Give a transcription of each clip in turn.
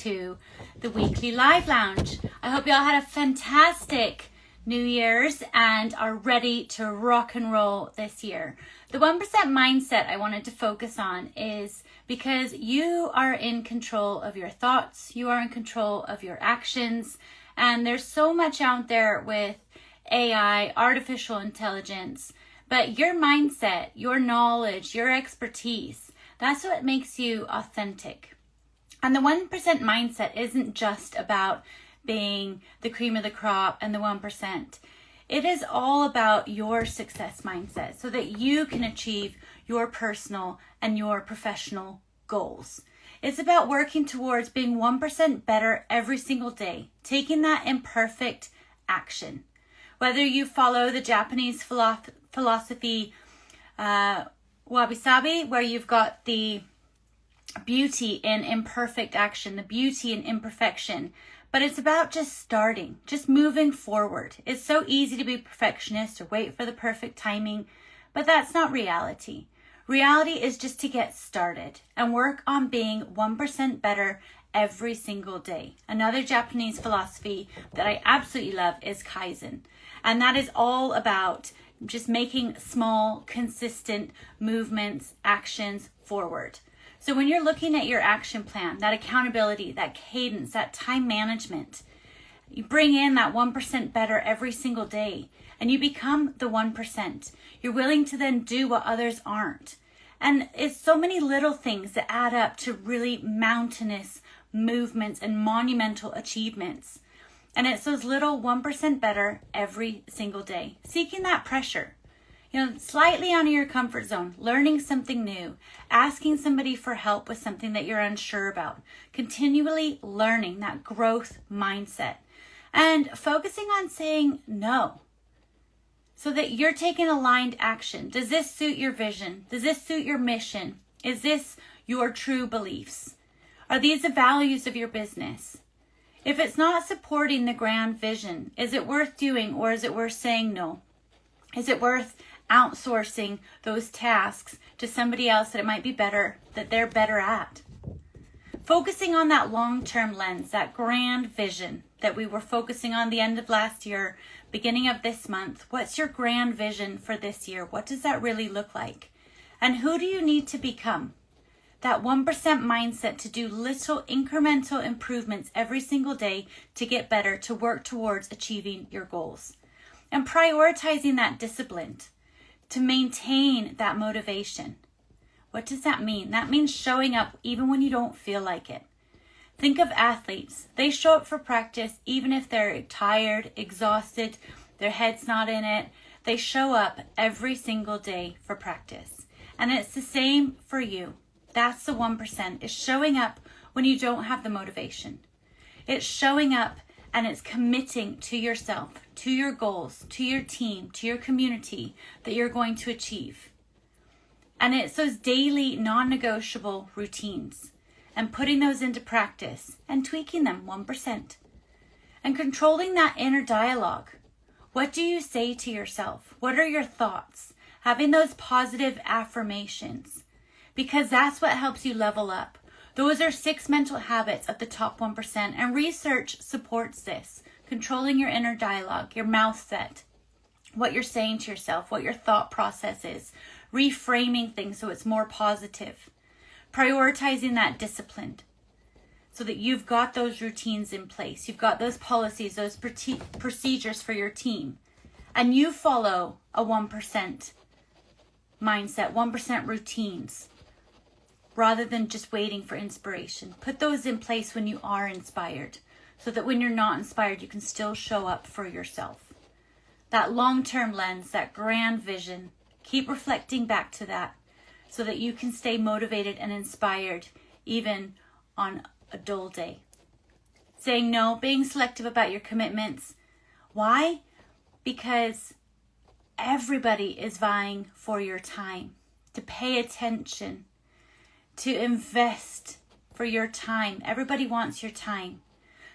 to the weekly live lounge. I hope you all had a fantastic New Year's and are ready to rock and roll this year. The 1% mindset I wanted to focus on is because you are in control of your thoughts, you are in control of your actions, and there's so much out there with AI, artificial intelligence, but your mindset, your knowledge, your expertise, that's what makes you authentic. And the 1% mindset isn't just about being the cream of the crop and the 1%. It is all about your success mindset so that you can achieve your personal and your professional goals. It's about working towards being 1% better every single day, taking that imperfect action. Whether you follow the Japanese philosophy, wabi-sabi, where you've got the beauty in imperfect action, the beauty in imperfection, but it's about just starting, just moving forward. It's so easy to be perfectionist or wait for the perfect timing, but that's not reality. Reality is just to get started and work on being 1% better every single day. Another Japanese philosophy that I absolutely love is Kaizen. And that is all about just making small, consistent movements, actions forward. So when you're looking at your action plan, that accountability, that cadence, that time management, you bring in that 1% better every single day and you become the 1%. You're willing to then do what others aren't. And it's so many little things that add up to really mountainous movements and monumental achievements. And it's those little 1% better every single day. Seeking that pressure, slightly out of your comfort zone, learning something new, asking somebody for help with something that you're unsure about, continually learning that growth mindset, and focusing on saying no so that you're taking aligned action. Does this suit your vision? Does this suit your mission? Is this your true beliefs? Are these the values of your business? If it's not supporting the grand vision, is it worth doing or is it worth saying no? Is it worth outsourcing those tasks to somebody else that it might be better, that they're better at? Focusing on that long-term lens, that grand vision that we were focusing on the end of last year, beginning of this month. What's your grand vision for this year? What does that really look like? And who do you need to become? That 1% mindset to do little incremental improvements every single day to get better, to work towards achieving your goals. And prioritizing that discipline to maintain that motivation. What does that mean? That means showing up even when you don't feel like it. Think of athletes. They show up for practice even if they're tired, exhausted, their head's not in it. They show up every single day for practice. And it's the same for you. That's the 1%, is showing up when you don't have the motivation. It's showing up and it's committing to yourself, to your goals, to your team, to your community that you're going to achieve. And it's those daily non-negotiable routines and putting those into practice and tweaking them 1%. And controlling that inner dialogue. What do you say to yourself? What are your thoughts? Having those positive affirmations. Because that's what helps you level up. Those are 6 mental habits of the top 1%, and research supports this. Controlling your inner dialogue, your Mouthset, what you're saying to yourself, what your thought process is, reframing things so it's more positive, prioritizing that discipline so that you've got those routines in place, you've got those policies, those procedures for your team, and you follow a 1% mindset, 1% routines, rather than just waiting for inspiration. Put those in place when you are inspired, so that when you're not inspired, you can still show up for yourself. That long-term lens, that grand vision, keep reflecting back to that so that you can stay motivated and inspired even on a dull day. Saying no, being selective about your commitments. Why? Because everybody is vying for your time, to pay attention, to invest for your time. Everybody wants your time.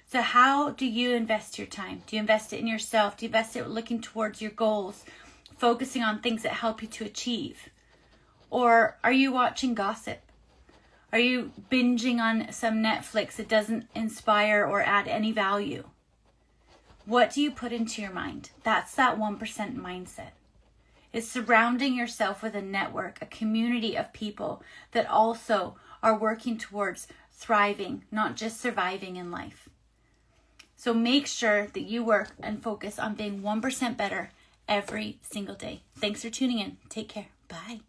So how do you invest your time? Do you invest it in yourself? Do you invest it looking towards your goals, focusing on things that help you to achieve? Or are you watching gossip? Are you binging on some Netflix that doesn't inspire or add any value? What do you put into your mind? That's that 1% mindset. It's surrounding yourself with a network, a community of people that also are working towards thriving, not just surviving in life. So make sure that you work and focus on being 1% better every single day. Thanks for tuning in. Take care. Bye.